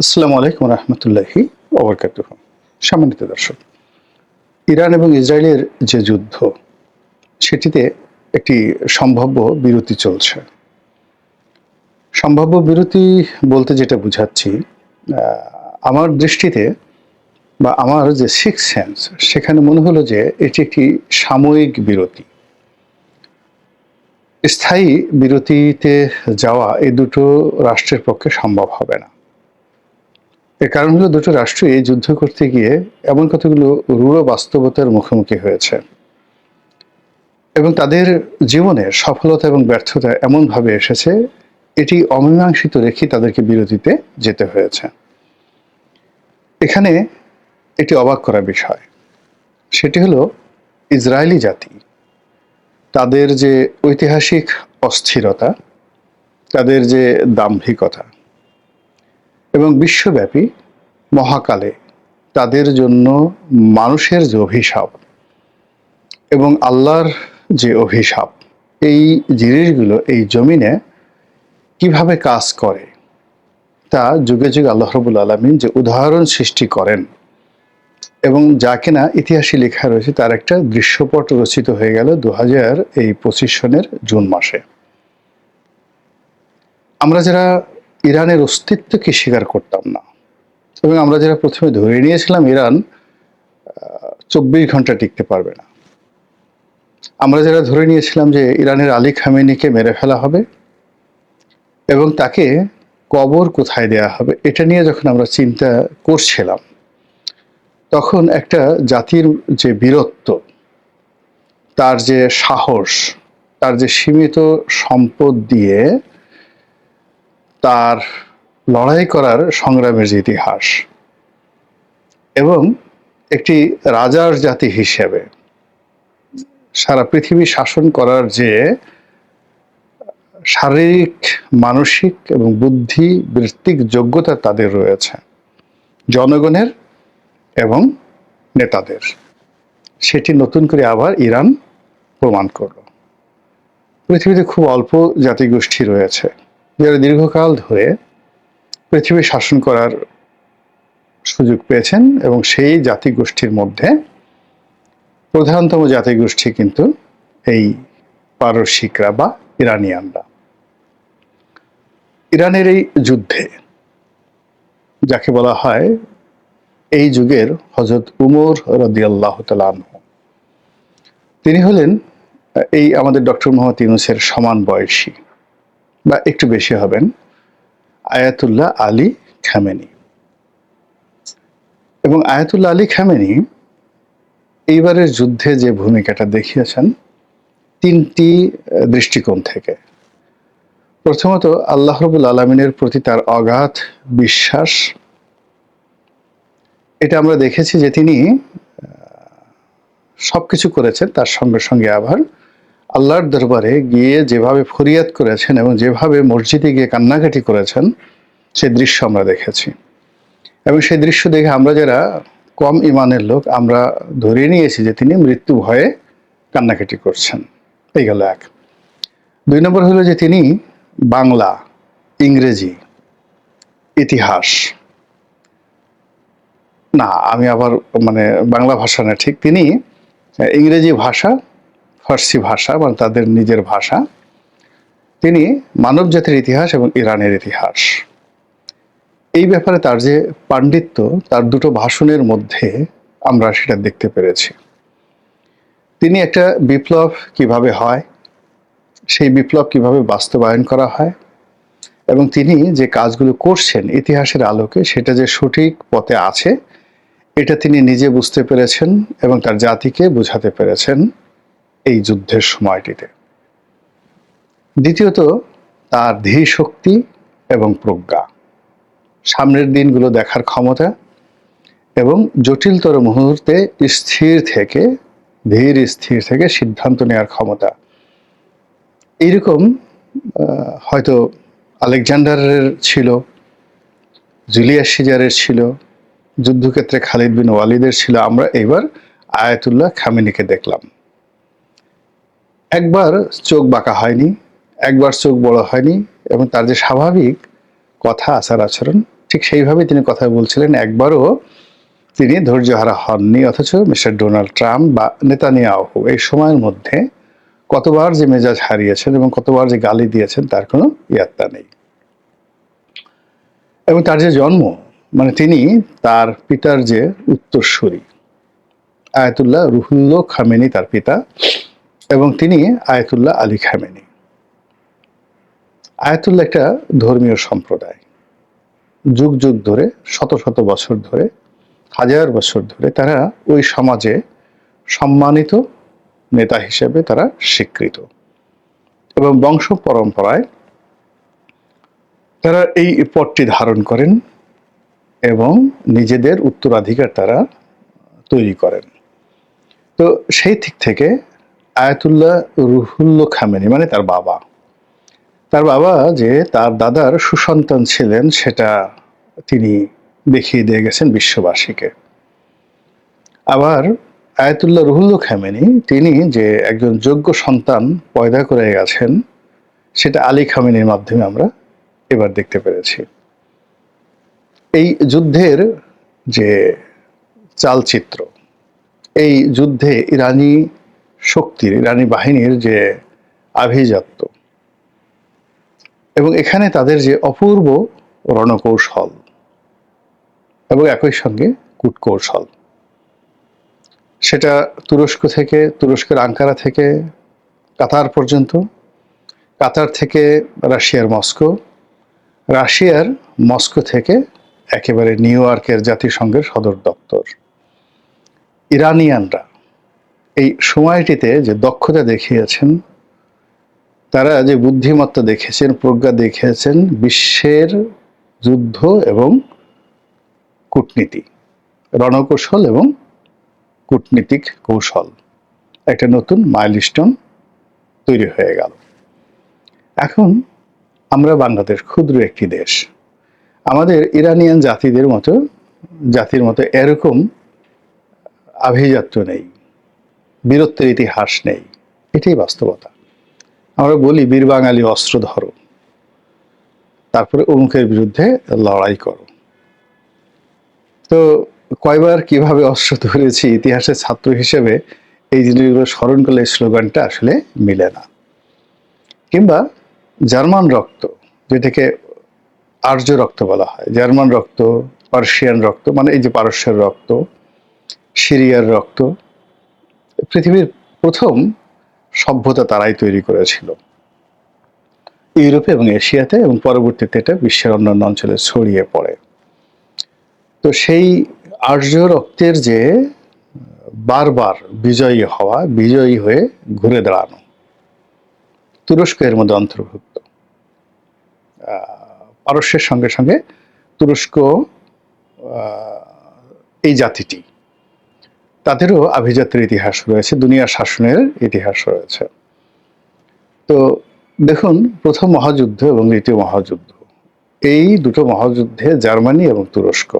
আসসালামু আলাইকুম রহমতুল্লাহি ওবরকাতুহু। সম্মানিত দর্শক, ইরান এবং ইসরায়েলের যে যুদ্ধ, সেটিতে একটি সম্ভাব্য বিরতি চলছে। সম্ভাব্য বিরতি বলতে যেটা বুঝাচ্ছি, আমার দৃষ্টিতে বা আমার যে সিক্স সেন্স, সেখানে মনে হলো যে এটি একটি সাময়িক বিরতি। স্থায়ী বিরতিতে যাওয়া এই দুটো রাষ্ট্রের পক্ষে সম্ভব হবে না। এর কারণ হলো দুটো রাষ্ট্রই যুদ্ধ করতে গিয়ে এমন কতগুলো রূঢ় বাস্তবতার মুখোমুখি হয়েছে এবং তাদের জীবনে সফলতা এবং ব্যর্থতা এমনভাবে এসেছে, এটি অমীমাংসিত রেখে তাদেরকে বিরতিতে যেতে হয়েছে। এখানে একটি অবাক করা বিষয়, সেটি হলো ইসরায়েলি জাতি, তাদের যে ঐতিহাসিক অস্থিরতা, তাদের যে দাম্ভিকতা এবং বিশ্বব্যাপী মহাকালে তাদের জন্য মানুষের যে অভিশাপ এবং আল্লাহর যে অভিশাপ, এই জিনিসগুলো এই জমিনে কিভাবে কাজ করে তা যুগে যুগে আল্লাহ রাব্বুল আলামিন যে উদাহরণ সৃষ্টি করেন এবং যা কিনা ইতিহাসে লেখা রয়েছে, তার একটা দৃশ্যপট রচিত হয়ে গেল 2025 সনের জুন মাসে। আমরা যারা ইরানের অস্তিত্বকে স্বীকার করতাম না এবং আমরা যারা প্রথমে ধরে নিয়েছিলাম ইরান 24 ঘন্টা টিকতে পারবে না, আমরা যারা ধরে নিয়েছিলাম যে ইরানের আলী খামেনিকে মেরে ফেলা হবে এবং তাকে কবর কোথায় দেয়া হবে, এটা নিয়ে যখন আমরা চিন্তা করছিলাম, তখন একটা জাতির যে বীরত্ব, তার যে সাহস, তার যে সীমিত সম্পদ দিয়ে তার লড়াই করার সংগ্রামের যে ইতিহাস এবং একটি রাজার জাতি হিসেবে সারা পৃথিবী শাসন করার যে শারীরিক, মানসিক এবং বুদ্ধিবৃত্তিক যোগ্যতা তাদের রয়েছে, জনগণের এবং নেতাদের, সেটি নতুন করে আবার ইরান প্রমাণ করল। পৃথিবীতে খুব অল্প জাতিগোষ্ঠী রয়েছে যারা দীর্ঘকাল ধরে পৃথিবী শাসন করার সুযোগ পেয়েছেন এবং সেই জাতিগোষ্ঠীর মধ্যে প্রধানতম জাতিগোষ্ঠী কিন্তু এই পারসিকরা বা ইরানিয়ানরা। ইরানের এই যুদ্ধে, যাকে বলা হয় এই যুগের হযরত উমর রাদিয়াল্লাহু তাআলা আনহু, তিনি হলেন এই আমাদের ডক্টর মোহাম্মদ ইউনূসের সমান বয়সী বা একটু বেশি হবেন আয়াতুল্লাহ আলী খামেনি। এবং আয়াতুল্লাহ আলী খামেনি এইবারের যুদ্ধে যে ভূমিকাটা দেখিয়েছেন তিনটি দৃষ্টিকোণ থেকে। প্রথমত, আল্লাহ রাব্বুল আলামিনের প্রতি তার অগাধ বিশ্বাস। এটা আমরা দেখেছি যে তিনি সবকিছু করেছেন, তার সঙ্গে সঙ্গে আবার আল্লাহর দরবারে গিয়ে যেভাবে ফরিয়াদ করেছেন এবং যেভাবে মসজিদে গিয়ে কান্নাকাটি করেছেন, সেই দৃশ্য আমরা দেখেছি। এবং সেই দৃশ্য দেখে আমরা যারা কম ইমানের লোক, আমরা ধরে নিয়েছি যে তিনি মৃত্যু ভয়ে কান্নাকাটি করছেন। এই গেল এক। 2 নম্বর হলো যে তিনি বাংলা, ইংরেজি, ইতিহাস, না আমি আবার বাংলা ভাষা না, ঠিক তিনি ইংরেজি ভাষা, ফার্সি ভাষা মানে তাদের নিজের ভাষা, তিনি মানব জাতির ইতিহাস এবং ইরানের ইতিহাস, এই ব্যাপারে তার যে পাণ্ডিত্য, তার দুটো ভাষণের মধ্যে আমরা সেটা দেখতে পেরেছি। তিনি একটা বিপ্লব কিভাবে হয়, সেই বিপ্লব কিভাবে বাস্তবায়ন করা হয় এবং তিনি যে কাজগুলো করছেন ইতিহাসের আলোকে, সেটা যে সঠিক পথে আছে, এটা তিনি নিজে বুঝতে পেরেছেন এবং তার জাতিকে বোঝাতে পেরেছেন এই যুদ্ধের সময়টিতে। দ্বিতীয়ত, তার ধীশক্তি এবং প্রজ্ঞা, সামনের দিনগুলো দেখার ক্ষমতা এবং জটিলতর মুহূর্তে ধীর স্থির থেকে সিদ্ধান্ত নেওয়ার ক্ষমতা। এইরকম হয়তো আলেকজান্ডারের ছিল, জুলিয়াস সিজারের ছিল, যুদ্ধক্ষেত্রে খালিদ বিন ওয়ালিদের ছিল, আমরা এবার আয়াতুল্লাহ খামেনিকে দেখলাম। একবার চোখ বাঁকা হয়নি, একবার চোখ বড় হয়নি এবং তার যে স্বাভাবিক কথা, আচার আচরণ, ঠিক সেইভাবে তিনি কথা বলছিলেন। একবারও তিনি ধৈর্যহারা হননি। অথচ মিস্টার ডোনাল্ড ট্রাম্প বা নেতানিয়াহু এই সময়ের মধ্যে কতবার যে মেজাজ হারিয়েছেন এবং কতবার যে গালি দিয়েছেন তার কোনো ইয়াত্তা নেই। এবং তার যে জন্ম, মানে তিনি তার পিতার যে উত্তরসূরি, আয়াতুল্লাহ রুহুল্লাহ খামেনি তার পিতা, এবং তিনি আয়াতুল্লাহ আলী খামেনি। আয়াতুল্লাহ একটা ধর্মীয় সম্প্রদায়, যুগ যুগ ধরে, শত শত বছর ধরে, হাজার বছর ধরে তারা ওই সমাজে সম্মানিত নেতা হিসেবে তারা স্বীকৃত, এবং বংশ পরম্পরায় তারা এই পদটি ধারণ করেন এবং নিজেদের উত্তরাধিকার তারা তৈরি করেন। তো সেই দিক থেকে আয়াতুল্লাহ রুহুল্লাহ খামেনি মানে তার বাবা যে তার দাদার সুসন্তান ছিলেন সেটা তিনি দেখিয়ে দিয়ে গেছেন বিশ্ববাসীকে। আবার আয়াতুল্লাহ রুহুল্লাহ খামেনি তিনি যে একজন যোগ্য সন্তান পয়দা করে গেছেন সেটা আলী খামেনির মাধ্যমে আমরা এবার দেখতে পেরেছি। এই যুদ্ধের যে চালচিত্র, এই যুদ্ধে ইরানি শক্তির, ইরানি বাহিনীর যে আভিজাত্য, এবং এখানে তাদের যে অপূর্ব রণকৌশল এবং একই সঙ্গে কূটকৌশল, সেটা তুরস্ক থেকে, তুরস্কের আঙ্কারা থেকে কাতার পর্যন্ত, কাতার থেকে রাশিয়ার মস্কো, রাশিয়ার মস্কো থেকে একেবারে নিউ ইয়র্কের জাতিসংঘের সদর দপ্তর, ইরানিয়ানরা এই সময়টিতে যে দক্ষতা দেখিয়েছেন, তারা যে বুদ্ধিমত্তা দেখেছেন, প্রজ্ঞা দেখিয়েছেন, বিশ্বের যুদ্ধ এবং কূটনীতি, রণকৌশল এবং কূটনীতিক কৌশল একটা নতুন মাইলস্টোন তৈরি হয়ে গেল। এখন আমরা বাংলাদেশ ক্ষুদ্র একটি দেশ, আমাদের ইরানিয়ান জাতির মতো এরকম আভিজাত্য নেই, বীরত্বের ইতিহাস নেই, এটাই বাস্তবতা। আমরা বলি বীর বাঙালি অস্ত্র ধরো, তারপরে অমুকের বিরুদ্ধে লড়াই করো। তো কয়বার কিভাবে অস্ত্র ধরেছি ইতিহাসের ছাত্র হিসেবে এই জিনিসগুলো স্মরণ করলে স্লোগানটা আসলে মিলে না। কিংবা জার্মান রক্ত, যেটাকে আর্য রক্ত বলা হয়, জার্মান রক্ত, পার্সিয়ান রক্ত, মানে এই যে পারস্যের রক্ত, সিরিয়ার রক্ত, পৃথিবীর প্রথম সভ্যতা তারাই তৈরি করেছিল ইউরোপে এবং এশিয়াতে, এবং পরবর্তীতে এটা বিশ্বের অন্যান্য অঞ্চলে ছড়িয়ে পড়ে। তো সেই আর্য রক্তের যে বারবার বিজয়ী হওয়া, বিজয়ী হয়ে ঘুরে দাঁড়ানো, তুরস্ক এর মধ্যে অন্তর্ভুক্ত। পারস্যের সঙ্গে সঙ্গে তুরস্ক, এই জাতিটি, তাদেরও আভিজাত্যের ইতিহাস রয়েছে, দুনিয়ার শাসনের ইতিহাস রয়েছে। তো দেখুন, প্রথম মহাযুদ্ধ এবং দ্বিতীয় মহাযুদ্ধ, এই দুটো মহাযুদ্ধে জার্মানি এবং তুরস্ক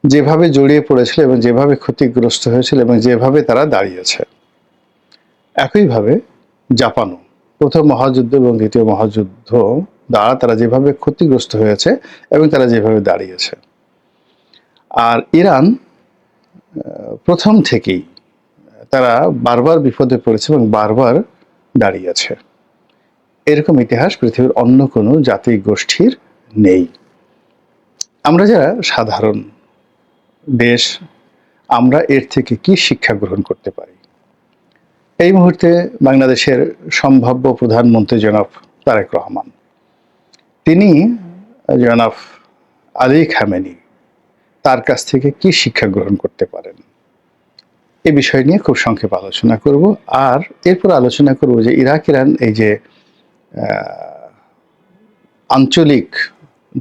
যেভাবে জড়িয়ে পড়েছিল এবং যেভাবে ক্ষতিগ্রস্ত হয়েছিল এবং যেভাবে তারা দাঁড়িয়েছে, একইভাবে জাপানও প্রথম মহাযুদ্ধ এবং দ্বিতীয় মহাযুদ্ধ দ্বারা তারা যেভাবে ক্ষতিগ্রস্ত হয়েছে এবং তারা যেভাবে দাঁড়িয়েছে। আর ইরান প্রথম থেকেই তারা বারবার বিপদে পড়েছে এবং বারবার দাঁড়িয়েছে। এরকম ইতিহাস পৃথিবীর অন্য কোনো জাতি গোষ্ঠীর নেই। আমরা যারা সাধারণ দেশ, আমরা এর থেকে কি শিক্ষা গ্রহণ করতে পারি? এই মুহূর্তে বাংলাদেশের সম্ভাব্য প্রধানমন্ত্রী জনাব তারেক রহমান, তিনি জনাব আলী খামেনি, তার কাছ থেকে কি শিক্ষা গ্রহণ করতে পারেন, এ বিষয় নিয়ে খুব সংক্ষেপে আলোচনা করব। আর এরপর আলোচনা করব যে ইরাক ইরান এই যে আঞ্চলিক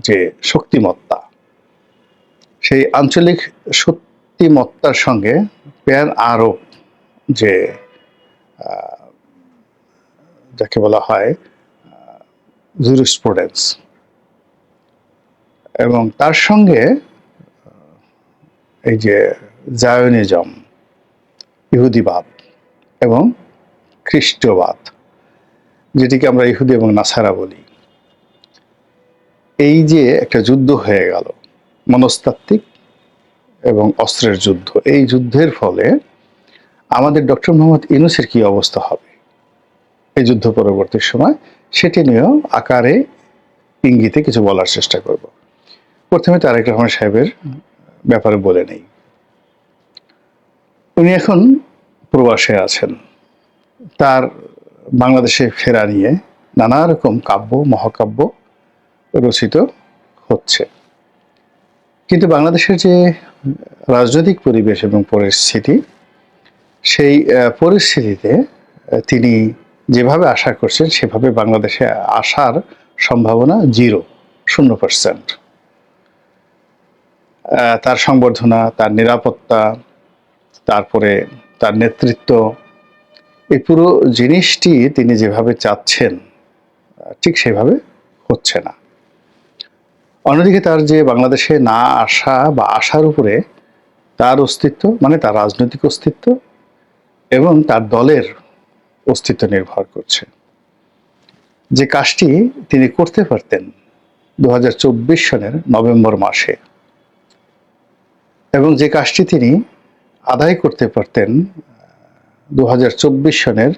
যে শক্তিমত্তা, সেই আঞ্চলিক শক্তিমত্তার সঙ্গে প্যান আরব যে যাকে বলা হয় জুরিসপ্রুডেন্স, এবং তার সঙ্গে এই যে জায়োনিজম, ইহুদিবাদ এবং খ্রিস্টবাদ, যেটিকে আমরা ইহুদি এবং নাসারা বলি, এই যে একটা যুদ্ধ হয়ে গেল, মনস্তাত্ত্বিক এবং অস্ত্রের যুদ্ধ, এই যুদ্ধের ফলে আমাদের ডক্টর মোহাম্মদ ইউনূসের কি অবস্থা হবে এই যুদ্ধ পরবর্তী সময়, সেটি নিয়েও আকারে ইঙ্গিতে কিছু বলার চেষ্টা করব। প্রথমে তারেক রহমান সাহেবের ব্যাপারে বলে নেই। উনি এখন প্রবাসে আছেন। তার বাংলাদেশে ফেরা নিয়ে নানা রকম কাব্য মহাকাব্য রচিত হচ্ছে, কিন্তু বাংলাদেশের যে রাজনৈতিক পরিবেশ এবং পরিস্থিতি, সেই পরিস্থিতিতে তিনি যেভাবে আশা করছেন সেভাবে বাংলাদেশে আসার সম্ভাবনা 0%। তার সংবর্ধনা, তার নিরাপত্তা, তারপরে তার নেতৃত্ব, এই পুরো জিনিসটি তিনি যেভাবে চাচ্ছেন ঠিক সেভাবে হচ্ছে না। অন্যদিকে তার যে বাংলাদেশে না আসা বা আসার উপরে তার অস্তিত্ব, মানে তার রাজনৈতিক অস্তিত্ব এবং তার দলের অস্তিত্ব নির্ভর করছে। যে কাজটি তিনি করতে পারতেন 2024 সনের নভেম্বর মাসে, এবং যে কাজটি তিনি আদায় করতে পারতেন 2024 সনের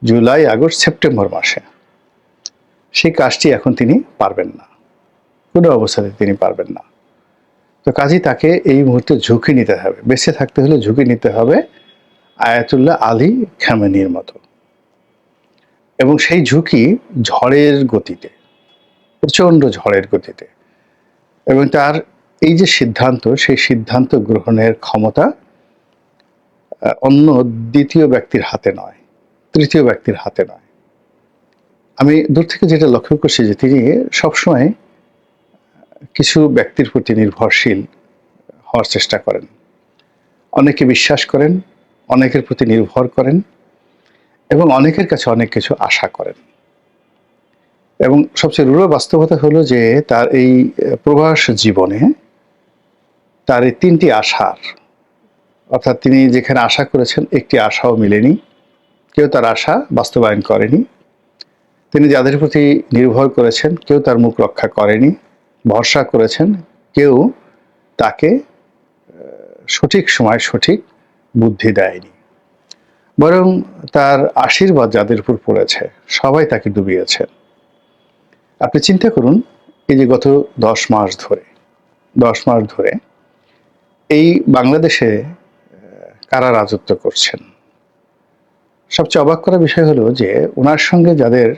জুলাই, আগস্ট, সেপ্টেম্বর মাসে, সেই কাজটি এখন তিনি পারবেন না, কোনো অবস্থাতে তিনি পারবেন না। তো কাজেই তাকে এই মুহূর্তে ঝুঁকি নিতে হবে, বেঁচে থাকতে হলে ঝুঁকি নিতে হবে আয়াতুল্লাহ আলী খামেনির মতো, এবং সেই ঝুঁকি ঝড়ের গতিতে, প্রচণ্ড ঝড়ের গতিতে। এবং তার এই যে সিদ্ধান্ত, সেই সিদ্ধান্ত গ্রহণের ক্ষমতা অন্য দ্বিতীয় ব্যক্তির হাতে নয়, তৃতীয় ব্যক্তির হাতে নয়। আমি দূর থেকে যেটা লক্ষ্য করছি যে তিনি সবসময় কিছু ব্যক্তির প্রতি নির্ভরশীল হওয়ার চেষ্টা করেন, অনেকে বিশ্বাস করেন, অনেকের প্রতি নির্ভর করেন এবং অনেকের কাছে অনেক কিছু আশা করেন। এবং সবচেয়ে রূঢ় বাস্তবতা হলো যে তার এই প্রবাস জীবনে তার এই 3টি আশার, অর্থাৎ তিনি যেখানে আশা করেছেন একটি আশাও মিলেনি, কেউ তার আশা বাস্তবায়ন করেনি। তিনি যাদের প্রতি নির্ভর করেছেন কেউ তার মুখ রক্ষা করেনি, ভরসা করেছেন কেউ তাকে সঠিক সময় সঠিক বুদ্ধি দেয়নি, বরং তার আশীর্বাদ যাদের উপর পড়েছে সবাই তাকে ডুবিয়েছেন। আপনি চিন্তা করুন, এই যে গত 10 মাস ধরে এই বাংলাদেশে কারা রাজত্ব করছেন। সবচেয়ে অবাক করা বিষয় হলো যে ওনার সঙ্গে যাদের,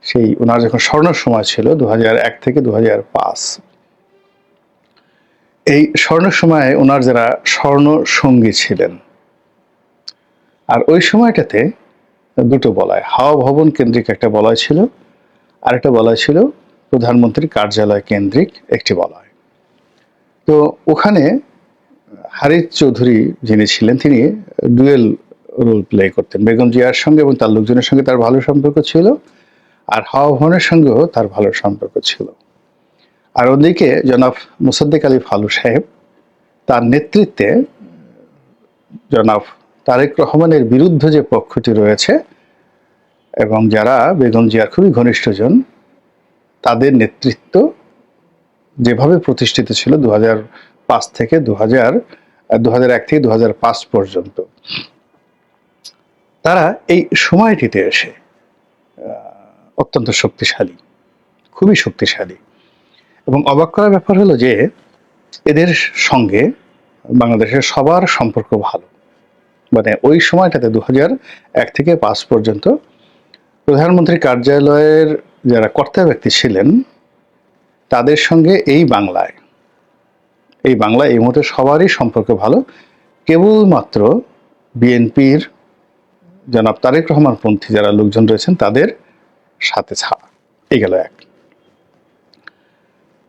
সেই ওনার যখন স্বর্ণ সময় ছিল 2001 থেকে 2005, এই স্বর্ণ সময়ে ওনার যারা স্বর্ণ সঙ্গী ছিলেন, আর ওই সময়টাতে দুটো বলয়, হাওয়া ভবন কেন্দ্রিক একটা বলয় ছিল, আর একটা বলয় ছিল প্রধানমন্ত্রীর কার্যালয় কেন্দ্রিক একটি বলয়। তো ওখানে হারিস চৌধুরী যিনি ছিলেন, তিনি ডুয়েল রোল প্লে করতেন। বেগম জিয়ার সঙ্গে এবং তার লোকজনের সঙ্গে তার ভালো সম্পর্ক ছিল, আর হাওয়া ভবনের সঙ্গেও তার ভালো সম্পর্ক ছিল। আর ওদিকে জনাব মোসাদ্দেক আলী ফালু সাহেব, তার নেতৃত্বে জনাব তারেক রহমানের বিরুদ্ধে যে পক্ষটি রয়েছে এবং যারা বেগম জিয়ার খুবই ঘনিষ্ঠজন, তাদের নেতৃত্ব যেভাবে প্রতিষ্ঠিত ছিল 2005 থেকে 2001 থেকে 2005 পর্যন্ত, তারা এই সময়টিতে এসে অত্যন্ত শক্তিশালী, খুবই শক্তিশালী। এবং অবাক করার ব্যাপার হলো যে এদের সঙ্গে বাংলাদেশের সবার সম্পর্ক ভালো। মানে ওই সময়টাতে 2001 থেকে 5 পর্যন্ত প্রধানমন্ত্রী কার্যালয়ের যারা কর্তা ব্যক্তি ছিলেন তাদের সঙ্গে এই বাংলায় এই মুহূর্তে সবারই সম্পর্ক ভালো, কেবলমাত্র বিএনপির জনাব তারেক রহমান পন্থী যারা লোকজন রয়েছেন তাদের সাথে ছাড়া। এই গেল এক।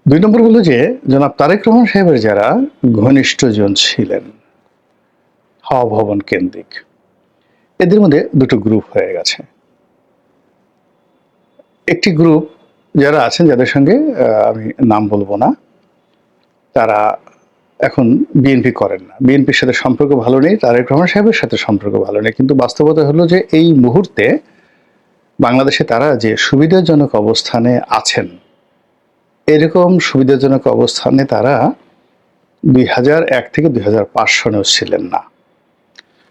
2 নম্বর হলো যে জনাব তারেক রহমান সাহেবের যারা ঘনিষ্ঠজন ছিলেন হাওয়া ভবন কেন্দ্রিক, এদের মধ্যে দুটো গ্রুপ হয়ে গেছে। একটি গ্রুপ যারা আছেন, যাদের সঙ্গে আমি নাম বলবো না, তারা এখন বিএনপি করেন না, বিএনপির সাথে সম্পর্ক ভালো নেই, তারেক রহমান সাহেবের সাথে সম্পর্ক ভালো নেই। কিন্তু বাস্তবতা হলো যে এই মুহূর্তে বাংলাদেশে তারা যে সুবিধাজনক অবস্থানে আছেন, এরকম সুবিধাজনক অবস্থানে তারা 2001 থেকে 2005 সনেও ছিলেন না।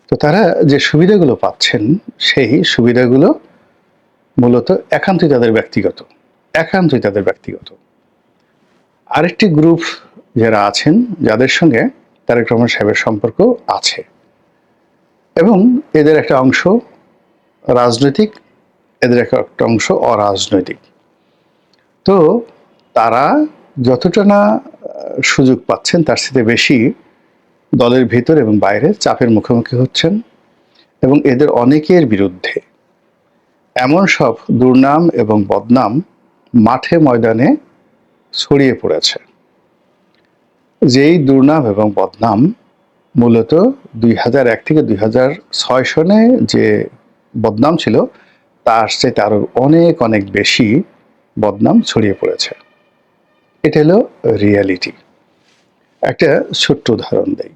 তো তারা যে সুবিধাগুলো পাচ্ছেন সেই সুবিধাগুলো মূলত একান্তই তাদের ব্যক্তিগত। আরেকটি গ্রুপ যারা আছেন, যাদের সঙ্গে তারেক রহমান সাহেবের সম্পর্ক আছে এবং এদের একটা অংশ রাজনৈতিক, এদের একটা অংশ অরাজনৈতিক। তো তারা যতটা না সুযোগ পাচ্ছেন তার সাথে বেশি দলের ভিতর এবং বাইরে চাপের মুখোমুখি হচ্ছেন এবং এদের অনেকের বিরুদ্ধে এমন সব দুর্নাম এবং বদনাম মাঠে ময়দানে ছড়িয়ে পড়েছে, যেই দুর্নাম এবং বদনাম মূলত 2001 থেকে 2006 সনে যে বদনাম ছিল তার চাইতে আরো অনেক অনেক বেশি বদনাম ছড়িয়ে পড়েছে। এটা হলো রিয়ালিটি। একটা ছোট্ট উদাহরণ দেই।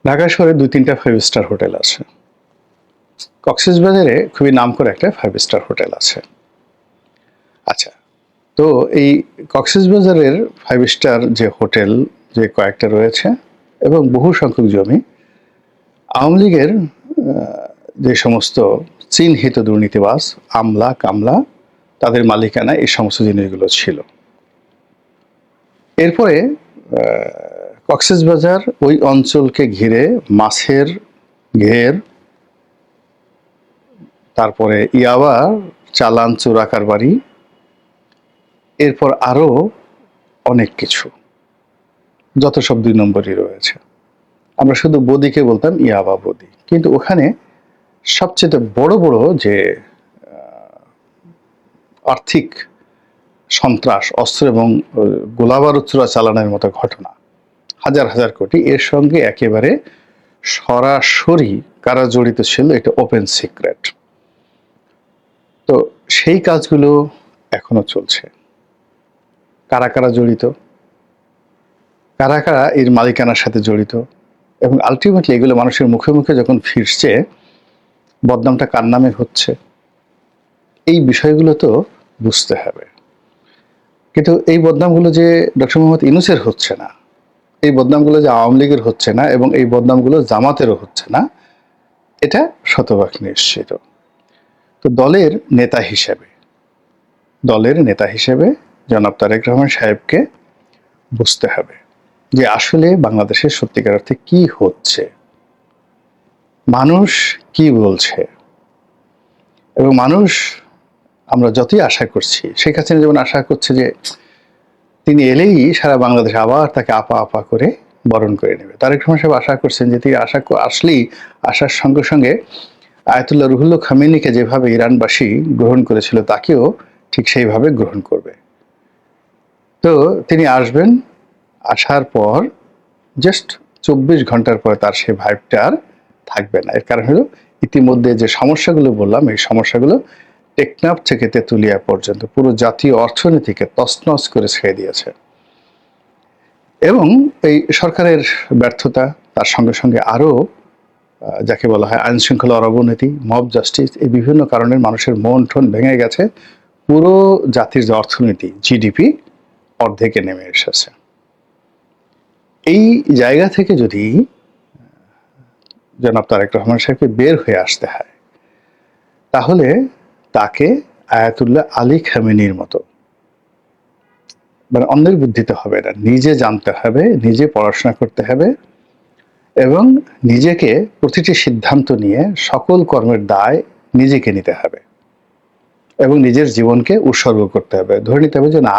ঢাকা শহরে 2-3টা 5 স্টার হোটেল আছে। কক্সবাজারে খুবই নামকরা একটা 5 স্টার হোটেল আছে। আচ্ছা, তো এই কক্সবাজারের 5 স্টার যে হোটেল যে কয়েকটা রয়েছে এবং বহু সংখ্যক জমি আওয়ামী লীগের যে সমস্ত চিহ্নিত দুর্নীতিবাজ, আমলা কামলা, তাদের মালিকানা এই সমস্ত জিনিসগুলো ছিল। এরপরে কক্সবাজার ওই অঞ্চলকে ঘিরে মাছের ঘের, তারপরে ইয়াবা চালান চোরা কারবারি, এরপর আরো অনেক কিছু, যত সব 2 নম্বরই রয়েছে। আমরা শুধু বদিকে বলতাম ইয়াবা বদি, কিন্তু ওখানে সবচেয়ে বড় বড় যে আর্থিক সন্ত্রাস, অস্ত্র এবং গোলাবারুদ চালানোর মতো ঘটনা, হাজার হাজার কোটি, এর সঙ্গে একেবারে সরাসরি কারা জড়িত ছিল এটা ওপেন সিক্রেট। তো সেই কাজগুলো এখনো চলছে। কারা কারা জড়িত, কারা কারা এর মালিকানার সাথে জড়িত, এবং আলটিমেটলি এগুলো মানুষের মুখে মুখে যখন ফিরছে, বদনামটা কার নামে হচ্ছে, এই বিষয়গুলো তো বুঝতে হবে। কিন্তু এই বদনামগুলো যে ডক্টর মোহাম্মদ ইউনূসের হচ্ছে না, এই বদনামগুলো যে আওয়ামী লীগের হচ্ছে না, এবং এই বদনামগুলো জামাতেরও হচ্ছে না, এটা শতভাগ নিশ্চিত। তো দলের নেতা হিসেবে জনাব তারেক রহমান সাহেবকে বুঝতে হবে যে আসলে বাংলাদেশের সত্যিকার অর্থে কি হচ্ছে, মানুষ কি বলছে, এবং মানুষ, আমরা যতই আশা করছি, শেখ হাসিনা যেমন আশা করছে যে তিনি এলেই সারা বাংলাদেশ আবার তাকে আপা আপা করে বরণ করে নেবে, তারেক রহমান সাহেব আশা করছেন যে তিনি আসলেই আসার সঙ্গে সঙ্গে আয়াতুল্লাহ রুহুল্লাহ খামেনিকে যেভাবে ইরানবাসী গ্রহণ করেছিল তাকেও ঠিক সেইভাবে গ্রহণ করবে। তো তিনি আসবেন, আসার পর জাস্ট 24 ঘন্টার পরে তার সেই ভাইবটা আর থাকবে না। এর কারণ হলো ইতিমধ্যে যে সমস্যাগুলো বললাম, এই সমস্যাগুলো টেকনাফ থেকে তেঁতুলিয়া পর্যন্ত পুরো জাতীয় অর্থনীতিকে তছনছ করে ছেড়ে দিয়েছে। এবং এই সরকারের ব্যর্থতা, তার সঙ্গে সঙ্গে আরো যাকে বলা হয় আইন শৃঙ্খলার অবনতি, মব জাস্টিস, এই বিভিন্ন কারণে মানুষের মন ঠন ভেঙে গেছে। পুরো জাতির যে অর্থনীতি, জিডিপি অর্ধেকে নেমে এসেছে। এই জায়গা থেকে যদি জনাব তারেক রহমান সাহেবকে বের হয়ে আসতে হয়, তাহলে তাকে আয়াতুল্লাহ আলী খামেনির মতো, মানে অন্যের বুদ্ধিতে হবে না, নিজে জানতে হবে, নিজে পড়াশোনা করতে হবে, এবং নিজেকে প্রতিটি সিদ্ধান্ত নিয়ে সকল কর্মের দায় নিজেকে নিতে হবে এবং নিজের জীবনকে উৎসর্গ করতে হবে। ধরে নিতে হবে যে না,